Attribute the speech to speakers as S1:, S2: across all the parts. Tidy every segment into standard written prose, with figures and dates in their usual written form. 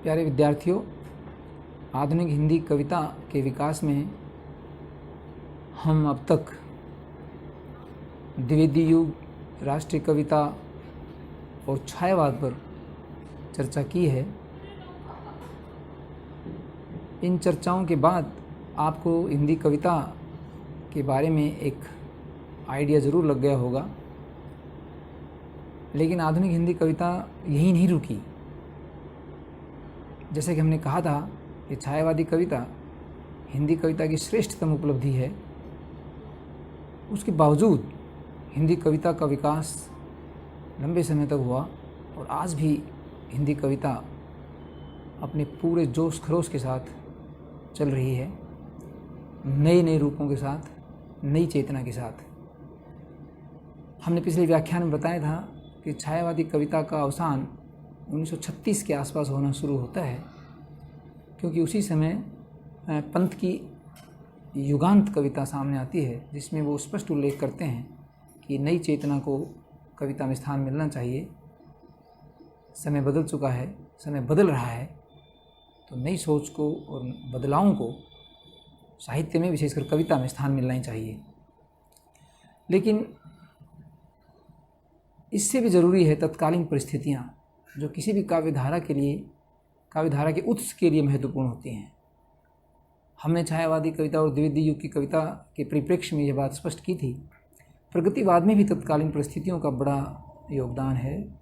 S1: प्यारे विद्यार्थियों, आधुनिक हिंदी कविता के विकास में हम अब तक द्विवेदी युग, राष्ट्रीय कविता और छायावाद पर चर्चा की है। इन चर्चाओं के बाद आपको हिंदी कविता के बारे में एक आइडिया ज़रूर लग गया होगा, लेकिन आधुनिक हिंदी कविता यहीं नहीं रुकी। जैसे कि हमने कहा था कि छायावादी कविता हिंदी कविता की श्रेष्ठतम उपलब्धि है, उसके बावजूद हिंदी कविता का विकास लंबे समय तक हुआ और आज भी हिंदी कविता अपने पूरे जोश खरोश के साथ चल रही है, नए नए रूपों के साथ, नई चेतना के साथ। हमने पिछले व्याख्यान में बताया था कि छायावादी कविता का अवसान 1936 के आसपास होना शुरू होता है, क्योंकि उसी समय पंत की युगांत कविता सामने आती है, जिसमें वो स्पष्ट उल्लेख करते हैं कि नई चेतना को कविता में स्थान मिलना चाहिए। समय बदल चुका है, समय बदल रहा है, तो नई सोच को और बदलावों को साहित्य में, विशेषकर कविता में स्थान मिलना ही चाहिए। लेकिन इससे भी ज़रूरी है तत्कालीन परिस्थितियाँ, जो किसी भी काव्यधारा के उत्स के लिए महत्वपूर्ण होती हैं। हमने छायावादी कविता और द्विवेदी युग की कविता के परिप्रेक्ष्य में यह बात स्पष्ट की थी। प्रगतिवाद में भी तत्कालीन परिस्थितियों का बड़ा योगदान है।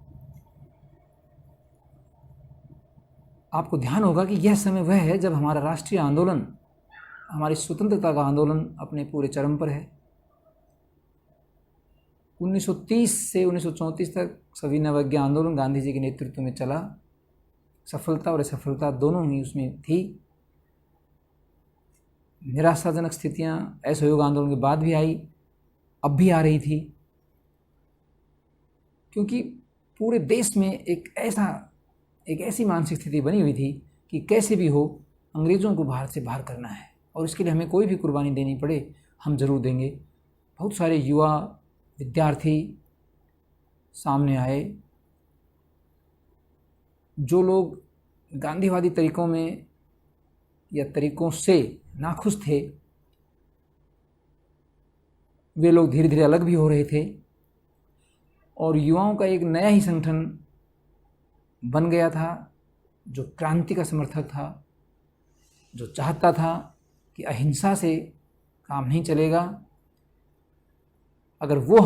S1: आपको ध्यान होगा कि यह समय वह है जब हमारा राष्ट्रीय आंदोलन, हमारी स्वतंत्रता का आंदोलन अपने पूरे चरम पर है। 1930 से 1934 तक सविनय अवज्ञा आंदोलन गांधी जी के नेतृत्व में चला। सफलता और असफलता दोनों ही उसमें थी। निराशाजनक स्थितियां असहयोग आंदोलन के बाद भी आई, अब भी आ रही थी, क्योंकि पूरे देश में एक ऐसी मानसिक स्थिति बनी हुई थी कि कैसे भी हो अंग्रेज़ों को भारत से बाहर करना है, और इसके लिए हमें कोई भी कुर्बानी देनी पड़े हम ज़रूर देंगे। बहुत सारे युवा विद्यार्थी सामने आए, जो लोग गांधीवादी तरीकों में या तरीकों से नाखुश थे, वे लोग धीरे धीरे अलग भी हो रहे थे, और युवाओं का एक नया ही संगठन बन गया था, जो क्रांति का समर्थक था, जो चाहता था कि अहिंसा से काम नहीं चलेगा। अगर वो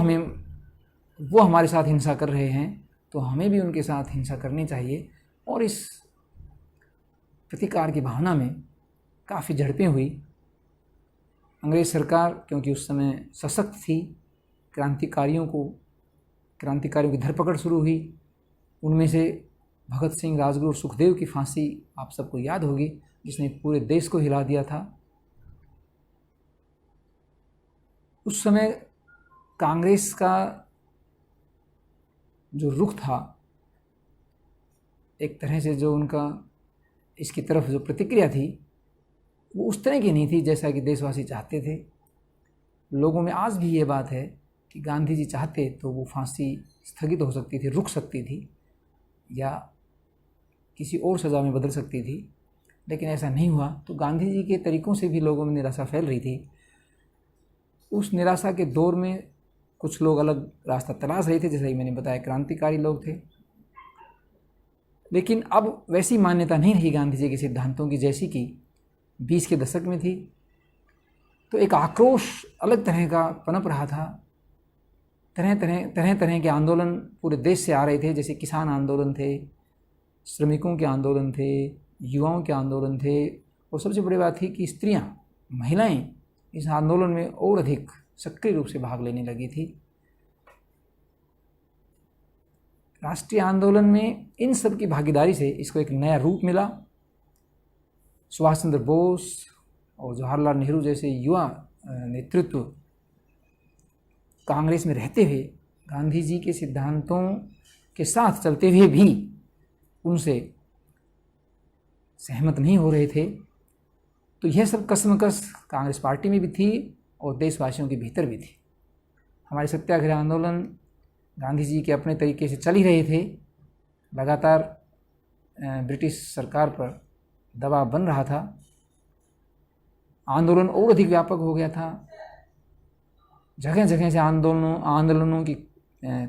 S1: हमारे साथ हिंसा कर रहे हैं तो हमें भी उनके साथ हिंसा करनी चाहिए। और इस प्रतिकार की भावना में काफ़ी झड़पें हुई। अंग्रेज़ सरकार, क्योंकि उस समय सशक्त थी, क्रांतिकारियों की धरपकड़ शुरू हुई। उनमें से भगत सिंह, राजगुरु और सुखदेव की फांसी आप सबको याद होगी, जिसने पूरे देश को हिला दिया था। उस समय कांग्रेस का जो रुख था, एक तरह से जो उनका इसकी तरफ जो प्रतिक्रिया थी, वो उस तरह की नहीं थी जैसा कि देशवासी चाहते थे। लोगों में आज भी ये बात है कि गांधी जी चाहते तो वो फांसी स्थगित हो सकती थी, रुक सकती थी, या किसी और सज़ा में बदल सकती थी, लेकिन ऐसा नहीं हुआ। तो गांधी जी के तरीक़ों से भी लोगों में निराशा फैल रही थी। उस निराशा के दौर में कुछ लोग अलग रास्ता तलाश रहे थे, जैसा कि मैंने बताया, क्रांतिकारी लोग थे। लेकिन अब वैसी मान्यता नहीं रही गांधी जी के सिद्धांतों की जैसी कि 20 के दशक में थी। तो एक आक्रोश अलग तरह का पनप रहा था। तरह तरह के आंदोलन पूरे देश से आ रहे थे, जैसे किसान आंदोलन थे, श्रमिकों के आंदोलन थे, युवाओं के आंदोलन थे, और सबसे बड़ी बात थी कि महिलाएं इस आंदोलन में और अधिक सक्रिय रूप से भाग लेने लगी थी। राष्ट्रीय आंदोलन में इन सब की भागीदारी से इसको एक नया रूप मिला। सुभाष चंद्र बोस और जवाहरलाल नेहरू जैसे युवा नेतृत्व कांग्रेस में रहते हुए गांधी जी के सिद्धांतों के साथ चलते हुए भी उनसे सहमत नहीं हो रहे थे। तो यह सब कशमकश कांग्रेस पार्टी में भी थी और देशवासियों के भीतर भी थी। हमारे सत्याग्रह आंदोलन गांधी जी के अपने तरीके से चल ही रहे थे, लगातार ब्रिटिश सरकार पर दबाव बन रहा था, आंदोलन और अधिक व्यापक हो गया था, जगह जगह से आंदोलनों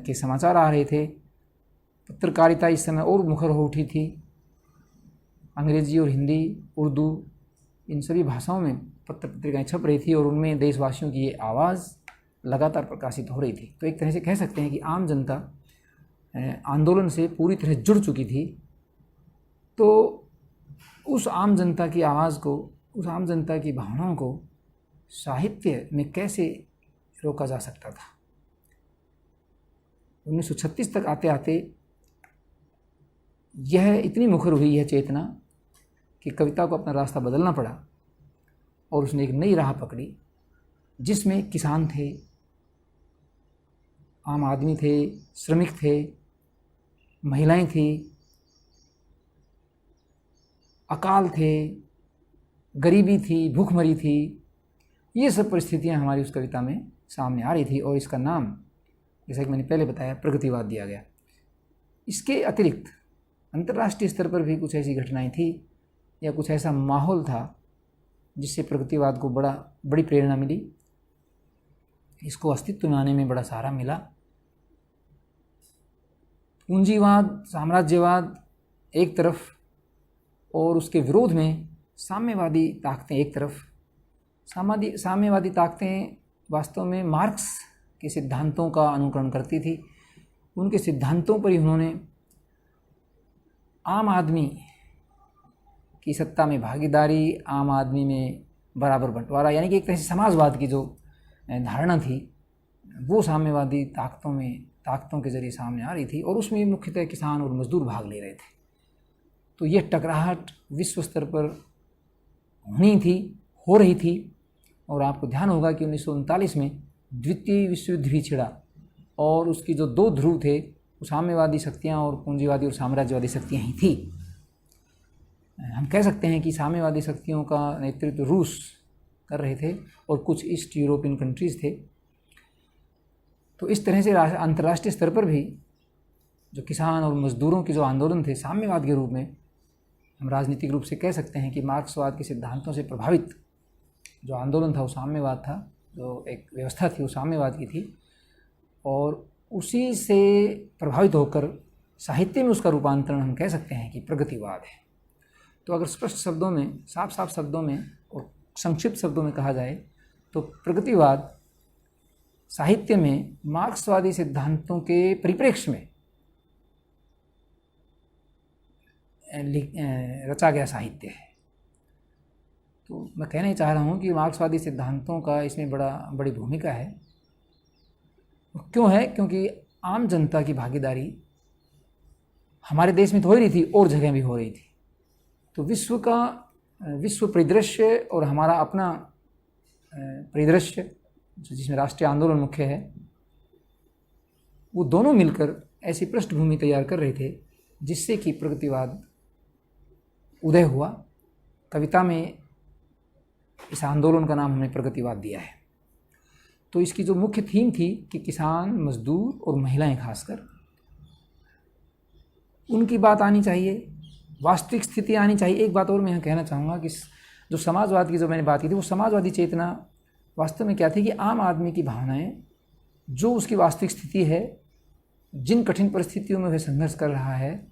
S1: के समाचार आ रहे थे। पत्रकारिता इस समय और मुखर हो उठी थी। अंग्रेजी और हिंदी, उर्दू, इन सभी भाषाओं में पत्रिकाएँ छप रही थी और उनमें देशवासियों की ये आवाज़ लगातार प्रकाशित हो रही थी। तो एक तरह से कह सकते हैं कि आम जनता आंदोलन से पूरी तरह जुड़ चुकी थी। तो उस आम जनता की आवाज़ को, उस आम जनता की भावनाओं को साहित्य में कैसे रोका जा सकता था। 1936 तक आते आते यह इतनी मुखर हुई है चेतना कि कविता को अपना रास्ता बदलना पड़ा और उसने एक नई राह पकड़ी, जिसमें किसान थे, आम आदमी थे, श्रमिक थे, महिलाएं थी, अकाल थे, गरीबी थी, भूखमरी थी। ये सब परिस्थितियां हमारी उस कविता में सामने आ रही थी और इसका नाम, जैसा कि मैंने पहले बताया, प्रगतिवाद दिया गया। इसके अतिरिक्त अंतर्राष्ट्रीय स्तर पर भी कुछ ऐसी घटनाएं थी या कुछ ऐसा माहौल था जिससे प्रगतिवाद को बड़ी प्रेरणा मिली, इसको अस्तित्व में आने में बड़ा सहारा मिला। पूंजीवाद, साम्राज्यवाद एक तरफ और उसके विरोध में साम्यवादी ताकतें एक तरफ। साम्यवादी ताकतें वास्तव में मार्क्स के सिद्धांतों का अनुकरण करती थी। उनके सिद्धांतों पर ही उन्होंने आम आदमी की सत्ता में भागीदारी, आम आदमी में बराबर बंटवारा, यानी कि एक तरह से समाजवाद की जो धारणा थी वो साम्यवादी ताकतों के जरिए सामने आ रही थी और उसमें मुख्यतः किसान और मजदूर भाग ले रहे थे। तो ये टकराहट विश्व स्तर पर हो रही थी और आपको ध्यान होगा कि 1939 में द्वितीय विश्व युद्ध भी छिड़ा और उसकी जो दो ध्रुव थे वो साम्यवादी शक्तियाँ और पूंजीवादी और साम्राज्यवादी शक्तियाँ ही थी। हम कह सकते हैं कि साम्यवादी शक्तियों का नेतृत्व रूस कर रहे थे और कुछ ईस्ट यूरोपियन कंट्रीज़ थे। तो इस तरह से अंतर्राष्ट्रीय स्तर पर भी जो किसान और मजदूरों के जो आंदोलन थे साम्यवाद के रूप में, हम राजनीतिक रूप से कह सकते हैं कि मार्क्सवाद के सिद्धांतों से प्रभावित जो आंदोलन था वो साम्यवाद था, जो एक व्यवस्था थी वो साम्यवाद की थी और उसी से प्रभावित होकर साहित्य में उसका रूपांतरण हम कह सकते हैं कि प्रगतिवाद है। तो अगर स्पष्ट शब्दों में, साफ शब्दों में और संक्षिप्त शब्दों में कहा जाए तो प्रगतिवाद साहित्य में मार्क्सवादी सिद्धांतों के परिप्रेक्ष्य में रचा गया साहित्य है। तो मैं कहना ही चाह रहा हूँ कि मार्क्सवादी सिद्धांतों का इसमें बड़ी भूमिका है। क्यों है? क्योंकि आम जनता की भागीदारी हमारे देश में तो हो रही थी और जगह भी हो रही थी। तो विश्व परिदृश्य और हमारा अपना परिदृश्य जिसमें राष्ट्रीय आंदोलन मुख्य है, वो दोनों मिलकर ऐसी पृष्ठभूमि तैयार कर रहे थे जिससे कि प्रगतिवाद उदय हुआ। कविता में इस आंदोलन का नाम हमने प्रगतिवाद दिया है। तो इसकी जो मुख्य थीम थी कि किसान, मजदूर और महिलाएं खासकर, उनकी बात आनी चाहिए, वास्तविक स्थिति आनी चाहिए। एक बात और मैं यहाँ कहना चाहूँगा कि जो समाजवाद की जो मैंने बात की थी वो समाजवादी चेतना वास्तव में क्या थी कि आम आदमी की भावनाएं, जो उसकी वास्तविक स्थिति है, जिन कठिन परिस्थितियों में वह संघर्ष कर रहा है,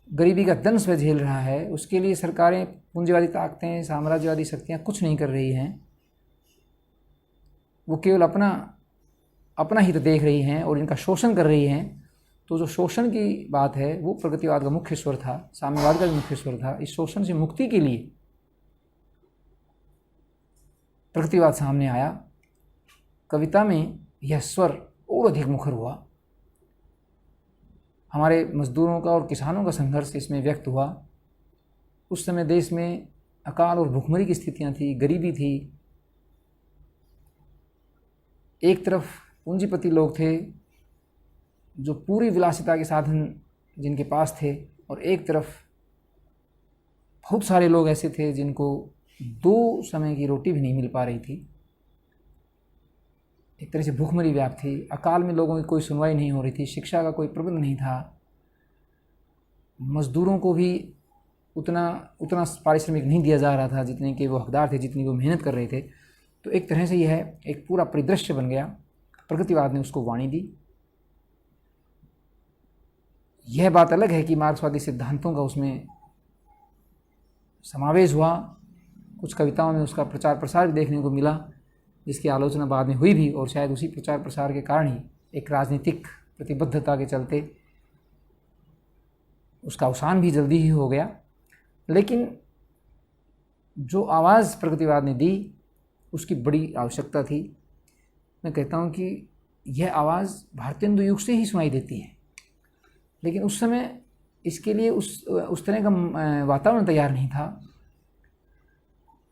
S1: गरीबी का दंश वह झेल रहा है, उसके लिए सरकारें, पूंजीवादी ताकतें, साम्राज्यवादी शक्तियाँ कुछ नहीं कर रही हैं। वो केवल अपना हित देख रही हैं और इनका शोषण कर रही हैं। तो जो शोषण की बात है वो प्रगतिवाद का मुख्य स्वर था, साम्यवाद का भी मुख्य स्वर था। इस शोषण से मुक्ति के लिए प्रगतिवाद सामने आया। कविता में यह स्वर और अधिक मुखर हुआ। हमारे मजदूरों का और किसानों का संघर्ष इसमें व्यक्त हुआ। उस समय देश में अकाल और भूखमरी की स्थितियां थी, गरीबी थी। एक तरफ पूंजीपति लोग थे जो पूरी विलासिता के साधन जिनके पास थे, और एक तरफ बहुत सारे लोग ऐसे थे जिनको 2 समय की रोटी भी नहीं मिल पा रही थी। एक तरह से भूखमरी व्याप्त थी। अकाल में लोगों की कोई सुनवाई नहीं हो रही थी, शिक्षा का कोई प्रबंध नहीं था, मज़दूरों को भी उतना पारिश्रमिक नहीं दिया जा रहा था जितने के वो हकदार थे, जितनी वो मेहनत कर रहे थे। तो एक तरह से यह एक पूरा परिदृश्य बन गया, प्रगतिवाद ने उसको वाणी दी। यह बात अलग है कि मार्क्सवादी सिद्धांतों का उसमें समावेश हुआ, कुछ कविताओं में उसका प्रचार प्रसार भी देखने को मिला, जिसकी आलोचना बाद में हुई भी, और शायद उसी प्रचार प्रसार के कारण ही एक राजनीतिक प्रतिबद्धता के चलते उसका अवसान भी जल्दी ही हो गया। लेकिन जो आवाज़ प्रगतिवाद ने दी उसकी बड़ी आवश्यकता थी। मैं कहता हूँ कि यह आवाज़ भारतेंदु युग से ही सुनाई देती है, लेकिन उस समय इसके लिए उस तरह का वातावरण तैयार नहीं था।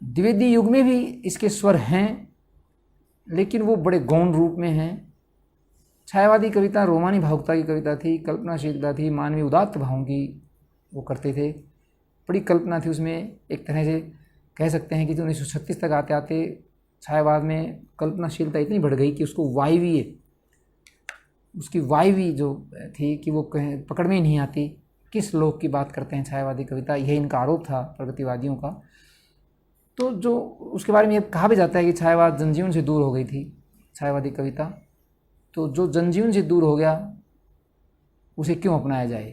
S1: द्विवेदी युग में भी इसके स्वर हैं, लेकिन वो बड़े गौण रूप में हैं। छायावादी कविता रोमानी भावुकता की कविता थी, कल्पनाशीलता थी, मानवीय उदात्त भावों की वो करते थे, बड़ी कल्पना थी उसमें। एक तरह से कह सकते हैं कि 1936 तक आते आते छायावाद में कल्पनाशीलता इतनी बढ़ गई कि उसको उसकी वायवी जो थी कि वो पकड़ में ही नहीं आती, किस लोक की बात करते हैं छायावादी कविता, यह इनका आरोप था प्रगतिवादियों का। तो जो उसके बारे में ये कहा भी जाता है कि छायावाद जनजीवन से दूर हो गई थी छायावादी कविता। तो जो जनजीवन से दूर हो गया उसे क्यों अपनाया जाए,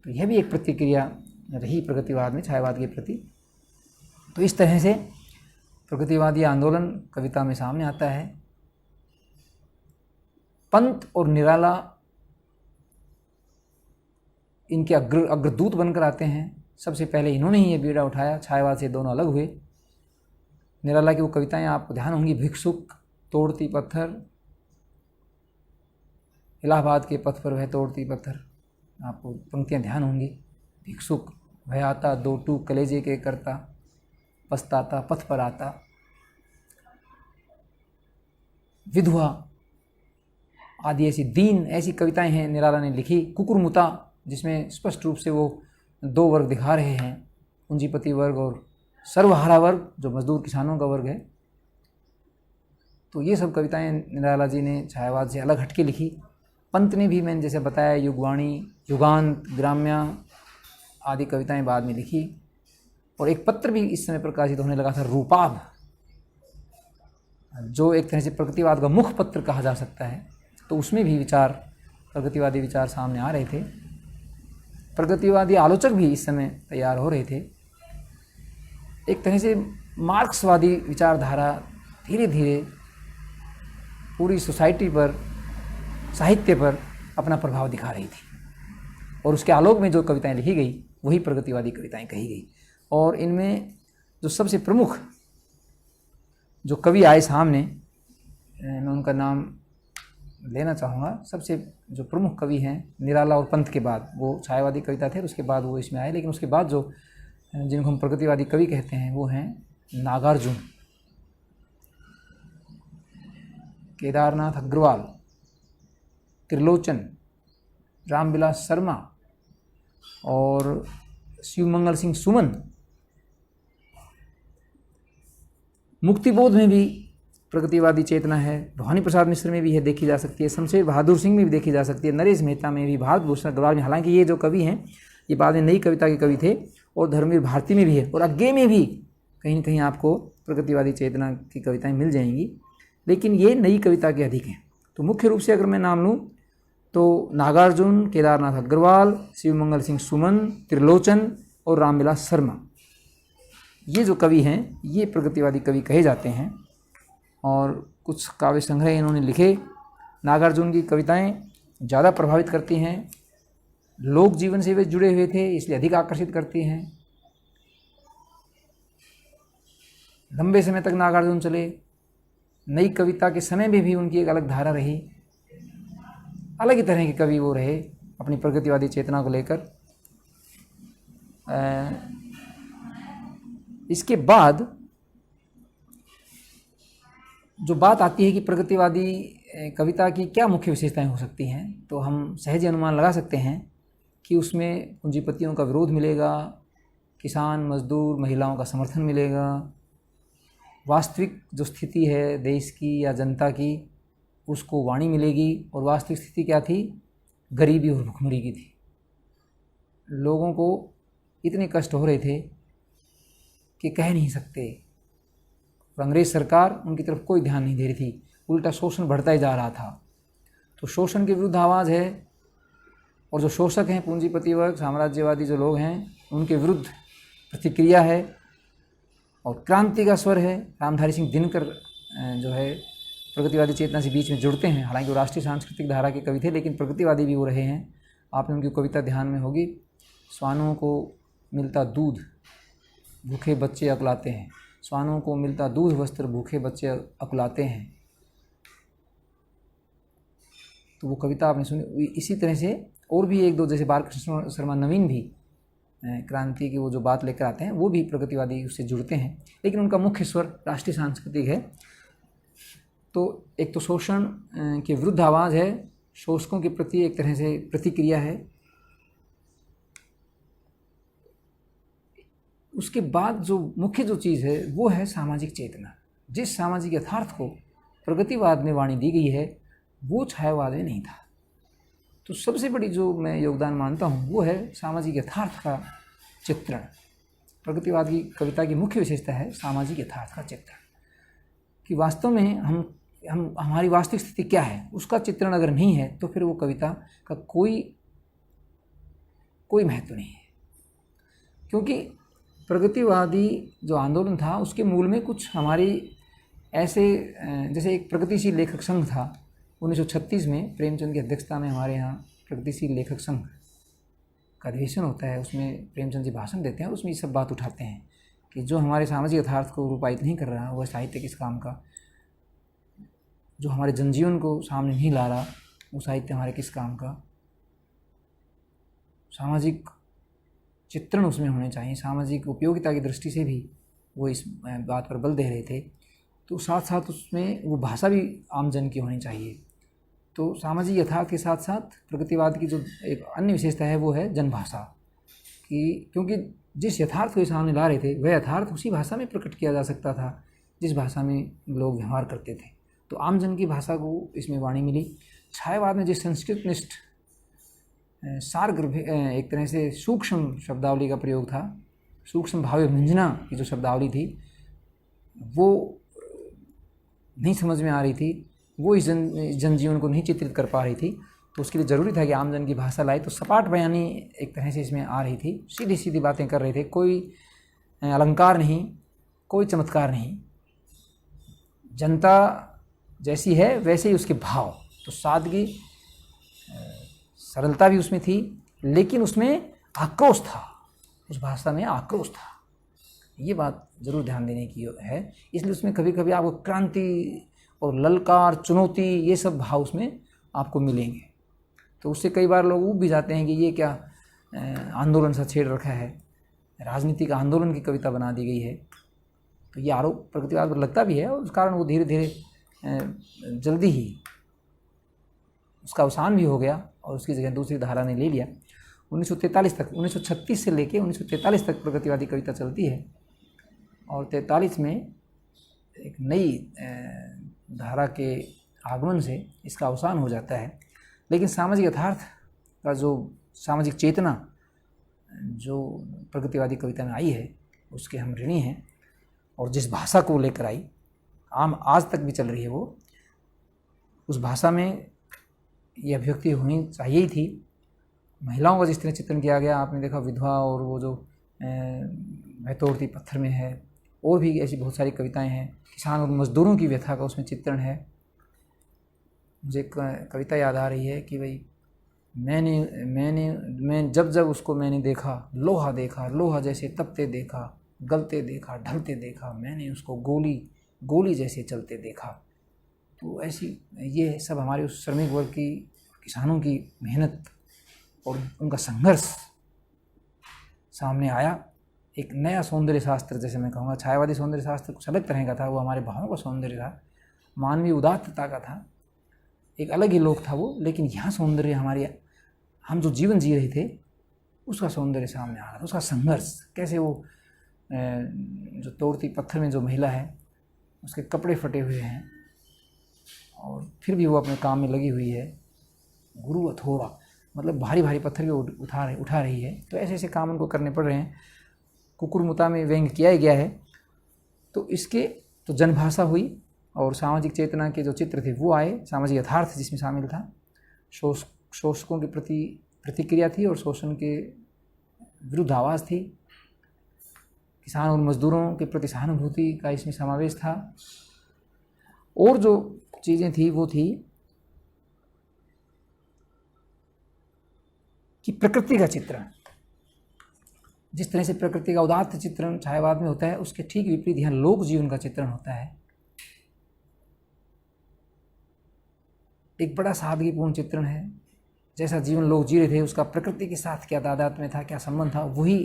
S1: तो यह भी एक प्रतिक्रिया रही प्रगतिवाद में छायावाद के प्रति। तो इस तरह से प्रगतिवादी आंदोलन कविता में सामने आता है। पंत और निराला इनके अग्रदूत बनकर आते हैं। सबसे पहले इन्होंने ही ये बीड़ा उठाया, छायावाद से दोनों अलग हुए। निराला की वो कविताएं आपको ध्यान होंगी, भिक्षुक, तोड़ती पत्थर, इलाहाबाद के पथ पर वह तोड़ती पत्थर, आपको पंक्तियां ध्यान होंगी। भिक्षुक वह आता, दो टूक कलेजे के करता, पछताता पथ पर आता। विधवा आदि ऐसी दीन ऐसी कविताएं हैं निराला ने लिखी। कुकुरमुता, जिसमें स्पष्ट रूप से वो दो वर्ग दिखा रहे हैं, पूंजीपति वर्ग और सर्वहारा वर्ग जो मजदूर किसानों का वर्ग है। तो ये सब कविताएं निराला जी ने छायावाद से अलग हटके लिखी। पंत ने भी, मैंने जैसे बताया, युगवाणी, युगांत, ग्राम्या आदि कविताएं बाद में लिखी। और एक पत्र भी इस समय प्रकाशित होने लगा था, रूपाभ, जो एक तरह से प्रगतिवाद का मुख पत्र कहा जा सकता है। तो उसमें भी प्रगतिवादी विचार सामने आ रहे थे। प्रगतिवादी आलोचक भी इस समय तैयार हो रहे थे। एक तरह से मार्क्सवादी विचारधारा धीरे धीरे पूरी सोसाइटी पर, साहित्य पर अपना प्रभाव दिखा रही थी, और उसके आलोक में जो कविताएं लिखी गई वही प्रगतिवादी कविताएं कही गई। और इनमें जो सबसे प्रमुख जो कवि आए सामने, मैं उनका नाम लेना चाहूँगा। सबसे जो प्रमुख कवि हैं निराला और पंत के बाद, वो छायावादी कविता थे, उसके बाद वो इसमें आए। लेकिन उसके बाद जो जिनको हम प्रगतिवादी कवि कहते हैं वो हैं नागार्जुन, केदारनाथ अग्रवाल, त्रिलोचन, रामविलास शर्मा और शिवमंगल सिंह सुमन। मुक्तिबोध में भी प्रगतिवादी चेतना है, भवानी प्रसाद मिश्र में भी है, देखी जा सकती है, शमशेर बहादुर सिंह में भी देखी जा सकती है, नरेश मेहता में भी, भारत भूषण अग्रवाल में। हालांकि ये जो कवि हैं ये बाद में नई कविता के कवि थे, और धर्मवीर भारती में भी है, और अज्ञे में भी कहीं न कहीं आपको प्रगतिवादी चेतना की कविताएं मिल जाएंगी। लेकिन ये नई कविता के अधिक हैं। तो मुख्य रूप से अगर मैं नाम लूँ तो नागार्जुन, केदारनाथ अग्रवाल, शिवमंगल सिंह सुमन, त्रिलोचन और रामविलास शर्मा, ये जो कवि हैं ये प्रगतिवादी कवि कहे जाते हैं। और कुछ काव्य संग्रह इन्होंने लिखे। नागार्जुन की कविताएं ज़्यादा प्रभावित करती हैं, लोक जीवन से वे जुड़े हुए थे इसलिए अधिक आकर्षित करती हैं। लंबे समय तक नागार्जुन चले, नई कविता के समय में भी उनकी एक अलग धारा रही, अलग ही तरह के कवि वो रहे अपनी प्रगतिवादी चेतना को लेकर। इसके बाद जो बात आती है कि प्रगतिवादी कविता की क्या मुख्य विशेषताएं हो सकती हैं, तो हम सहज अनुमान लगा सकते हैं कि उसमें पूंजीपतियों का विरोध मिलेगा, किसान, मजदूर, महिलाओं का समर्थन मिलेगा, वास्तविक जो स्थिति है देश की या जनता की उसको वाणी मिलेगी। और वास्तविक स्थिति क्या थी? गरीबी और भुखमरी की थी। लोगों को इतने कष्ट हो रहे थे कि कह नहीं सकते। और अंग्रेज़ सरकार उनकी तरफ कोई ध्यान नहीं दे रही थी, उल्टा शोषण बढ़ता ही जा रहा था। तो शोषण के विरुद्ध आवाज़ है, और जो शोषक हैं, पूंजीपति वर्ग, साम्राज्यवादी जो लोग हैं, उनके विरुद्ध प्रतिक्रिया है और क्रांति का स्वर है। रामधारी सिंह दिनकर जो है प्रगतिवादी चेतना से बीच में जुड़ते हैं। हालांकि वो राष्ट्रीय सांस्कृतिक धारा के कवि थे, लेकिन प्रगतिवादी भी वो रहे हैं। आपने उनकी कविता ध्यान में होगी, स्वानों को मिलता दूध भूखे बच्चे अकुलाते हैं, स्वानों को मिलता दूध वस्त्र भूखे बच्चे अकुलाते हैं। तो वो कविता आपने सुनी। इसी तरह से और भी एक दो, जैसे बालकृष्ण शर्मा नवीन भी क्रांति की वो जो बात लेकर आते हैं, वो भी प्रगतिवादी उससे जुड़ते हैं, लेकिन उनका मुख्य स्वर राष्ट्रीय सांस्कृतिक है। तो एक तो शोषण के विरुद्ध आवाज़ है, शोषकों के प्रति एक तरह से प्रतिक्रिया है। उसके बाद जो मुख्य जो चीज़ है वो है सामाजिक चेतना। जिस सामाजिक यथार्थ को प्रगतिवाद में वाणी दी गई है वो छायावाद में नहीं था। तो सबसे बड़ी जो मैं योगदान मानता हूँ वो है सामाजिक यथार्थ का चित्रण। प्रगतिवाद की कविता की मुख्य विशेषता है सामाजिक यथार्थ का चित्रण, कि वास्तव में हम हमारी वास्तविक स्थिति क्या है उसका चित्रण अगर नहीं है तो फिर वो कविता का कोई महत्व नहीं है। क्योंकि प्रगतिवादी जो आंदोलन था उसके मूल में कुछ हमारी ऐसे, जैसे एक प्रगतिशील लेखक संघ था 1936 में, प्रेमचंद की अध्यक्षता में हमारे यहाँ प्रगतिशील लेखक संघ का अधिवेशन होता है। उसमें प्रेमचंद जी भाषण देते हैं, उसमें ये सब बात उठाते हैं कि जो हमारे सामाजिक यथार्थ को रूपायित नहीं कर रहा वह साहित्य किस काम का, जो हमारे जनजीवन को सामने नहीं ला रहा वो साहित्य हमारे किस काम का। सामाजिक चित्रण उसमें होने चाहिए, सामाजिक उपयोगिता की दृष्टि से भी वो इस बात पर बल दे रहे थे। तो साथ साथ उसमें वो भाषा भी आम जन की होनी चाहिए। तो सामाजिक यथार्थ के साथ साथ प्रगतिवाद की जो एक अन्य विशेषता है वो है जनभाषा, कि क्योंकि जिस यथार्थ को सामने ला रहे थे वह यथार्थ उसी भाषा में प्रकट किया जा सकता था जिस भाषा में लोग व्यवहार करते थे। तो आम जन की भाषा को इसमें वाणी मिली। छायावाद में जिस संस्कृतनिष्ठ सारगर्भ एक तरह से सूक्ष्म शब्दावली का प्रयोग था, सूक्ष्म भाव व्यंजना की जो शब्दावली थी वो नहीं समझ में आ रही थी, वो इस जनजीवन को नहीं चित्रित कर पा रही थी। तो उसके लिए ज़रूरी था कि आम जन की भाषा लाई। तो सपाट बयानी एक तरह से इसमें आ रही थी, सीधी सीधी बातें कर रहे थे, कोई अलंकार नहीं, कोई चमत्कार नहीं, जनता जैसी है वैसे ही उसके भाव। तो सादगी, सरलता भी उसमें थी, लेकिन उसमें आक्रोश था, उस भाषा में आक्रोश था। ये बात ज़रूर ध्यान देने की है। इसलिए उसमें कभी कभी आपको क्रांति और ललकार, चुनौती, ये सब भाव उसमें आपको मिलेंगे। तो उससे कई बार लोग ऊब भी जाते हैं कि ये क्या आंदोलन सा छेड़ रखा है, राजनीतिक आंदोलन की कविता बना दी गई है। तो ये आरोप प्रगतिवाद पर लगता भी है, और उस कारण वो धीरे धीरे जल्दी ही उसका अवसान भी हो गया और उसकी जगह दूसरी धारा ने ले लिया। 1943 तक, 1936 से लेके 1943 तक प्रगतिवादी कविता चलती है, और 43 में एक नई धारा के आगमन से इसका अवसान हो जाता है। लेकिन सामाजिक यथार्थ का जो सामाजिक चेतना जो प्रगतिवादी कविता में आई है उसके हम ऋणी हैं, और जिस भाषा को लेकर आई आज तक भी चल रही है वो, उस भाषा में ये अभिव्यक्ति होनी चाहिए ही थी। महिलाओं का जिस तरह चित्रण किया गया, आपने देखा विधवा, और वो जो मैं तोड़ती पत्थर में है, और भी ऐसी बहुत सारी कविताएं हैं। किसान और मजदूरों की व्यथा का उसमें चित्रण है। मुझे कविता याद आ रही है कि भाई मैं जब उसको मैंने देखा, लोहा जैसे तपते देखा, गलते देखा, ढलते देखा, मैंने उसको गोली जैसे चलते देखा। तो ऐसी ये सब हमारे उस श्रमिक वर्ग की, किसानों की मेहनत और उनका संघर्ष सामने आया। एक नया सौंदर्य शास्त्र, जैसे मैं कहूँगा, छायावादी सौंदर्य शास्त्र कुछ अलग तरह का था, वो हमारे भावों का सौंदर्य था, मानवीय उदात्तता का था, एक अलग ही लोक था वो। लेकिन यहाँ सौंदर्य हम जो जीवन जी रहे थे उसका सौंदर्य सामने आ रहा था, उसका संघर्ष। कैसे वो जो तोड़ती पत्थर में जो महिला है उसके कपड़े फटे हुए हैं और फिर भी वो अपने काम में लगी हुई है, गुरु हथौड़ा, मतलब भारी भारी पत्थर भी उठा रही है। तो ऐसे ऐसे काम उनको करने पड़ रहे हैं। कुकुरमुता में व्यंग किया ही गया है। तो इसके तो जनभाषा हुई और सामाजिक चेतना के जो चित्र थे वो आए, सामाजिक यथार्थ जिसमें शामिल था, शोषकों के प्रति प्रतिक्रिया थी और शोषण के विरुद्ध आवाज़ थी, किसान और मजदूरों के प्रति सहानुभूति का इसमें समावेश था। और जो चीज़ें थी वो थी कि प्रकृति का चित्रण, जिस तरह से प्रकृति का उदात्त चित्रण छायावाद में होता है, उसके ठीक विपरीत यहाँ लोक जीवन का चित्रण होता है। एक बड़ा सादगीपूर्ण चित्रण है। जैसा जीवन लोग जी रहे थे उसका प्रकृति के साथ क्या तादात्म्य था, क्या संबंध था, वही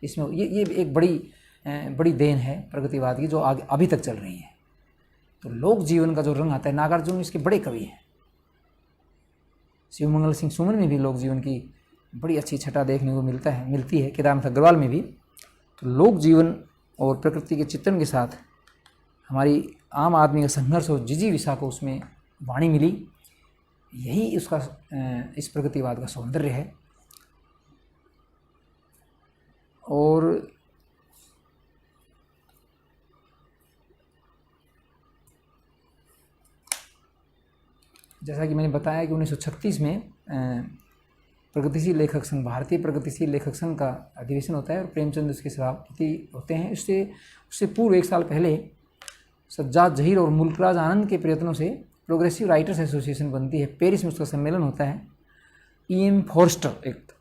S1: इसमें ये एक बड़ी देन है प्रगतिवाद की, जो आगे अभी तक चल रही है। तो लोक जीवन का जो रंग आता है, नागार्जुन इसके बड़े कवि हैं। शिवमंगल सिंह सुमन में भी लोक जीवन की बड़ी अच्छी छटा देखने को मिलती है। केदारनाथ अग्रवाल में भी। तो लोक जीवन और प्रकृति के चित्रण के साथ हमारी आम आदमी का संघर्ष और जिजीविषा को उसमें वाणी मिली। यही उसका इस प्रगतिवाद का सौंदर्य है। और जैसा कि मैंने बताया कि 1936 में प्रगतिशील लेखक संघ, भारतीय प्रगतिशील लेखक संघ का अधिवेशन होता है और प्रेमचंद उसके सभापति होते हैं। उससे पूर्व 1 साल पहले सज्जाद जहीर और मुल्कराज आनंद के प्रयत्नों से प्रोग्रेसिव राइटर्स एसोसिएशन बनती है। पेरिस में उसका सम्मेलन होता है। E.M. फॉर्स्टर एक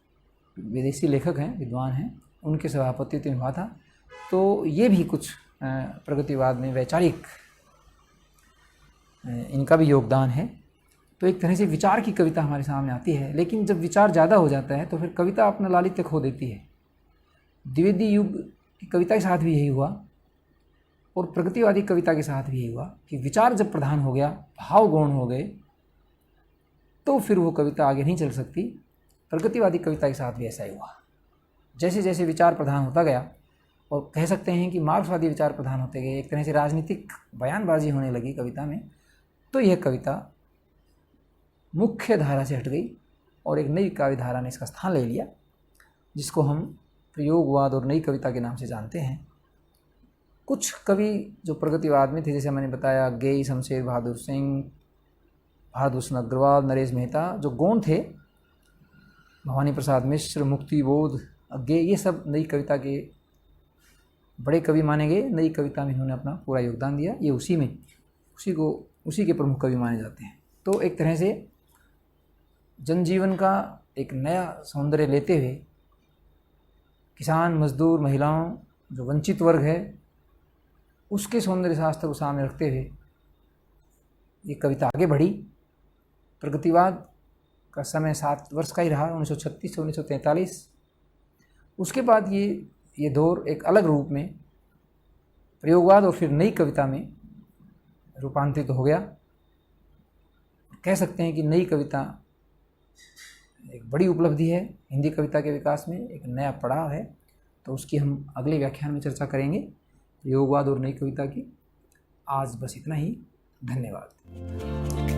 S1: विदेशी लेखक हैं, विद्वान हैं, उनके सभापतित्व में हुआ था। तो ये भी कुछ प्रगतिवाद में वैचारिक इनका भी योगदान है। तो एक तरह से विचार की कविता हमारे सामने आती है। लेकिन जब विचार ज़्यादा हो जाता है तो फिर कविता अपना लालित्य खो देती है। द्विवेदी युग की कविता के साथ भी यही हुआ और प्रगतिवादी कविता के साथ भी यही हुआ कि विचार जब प्रधान हो गया, भाव गौण हो गए, तो फिर वो कविता आगे नहीं चल सकती। प्रगतिवादी कविता के साथ भी ऐसा ही हुआ। जैसे जैसे विचार प्रधान होता गया, और कह सकते हैं कि मार्क्सवादी विचार प्रधान होते गए, एक तरह से राजनीतिक बयानबाजी होने लगी कविता में, तो यह कविता मुख्य धारा से हट गई और एक नई काव्य धारा ने इसका स्थान ले लिया, जिसको हम प्रयोगवाद और नई कविता के नाम से जानते हैं। कुछ कवि जो प्रगतिवाद में थे, जैसे मैंने बताया, गेय, शमशेर बहादुर सिंह, भारतभूषण अग्रवाल, नरेश मेहता, जो गौण थे, भवानी प्रसाद मिश्र, मुक्तिबोध, अज्ञे, ये सब नई कविता के बड़े कवि माने गए। नई कविता में इन्होंने अपना पूरा योगदान दिया। ये उसी के प्रमुख कवि माने जाते हैं। तो एक तरह से जनजीवन का एक नया सौंदर्य लेते हुए, किसान, मजदूर, महिलाओं, जो वंचित वर्ग है, उसके सौंदर्य शास्त्र को सामने रखते हुए ये कविता आगे बढ़ी। प्रगतिवाद का समय 7 वर्ष का ही रहा, 1936 से 1943। उसके बाद ये दौर एक अलग रूप में प्रयोगवाद और फिर नई कविता में रूपांतरित हो गया। कह सकते हैं कि नई कविता एक बड़ी उपलब्धि है हिंदी कविता के विकास में, एक नया पड़ाव है। तो उसकी हम अगले व्याख्यान में चर्चा करेंगे, प्रयोगवाद और नई कविता की। आज बस इतना ही। धन्यवाद।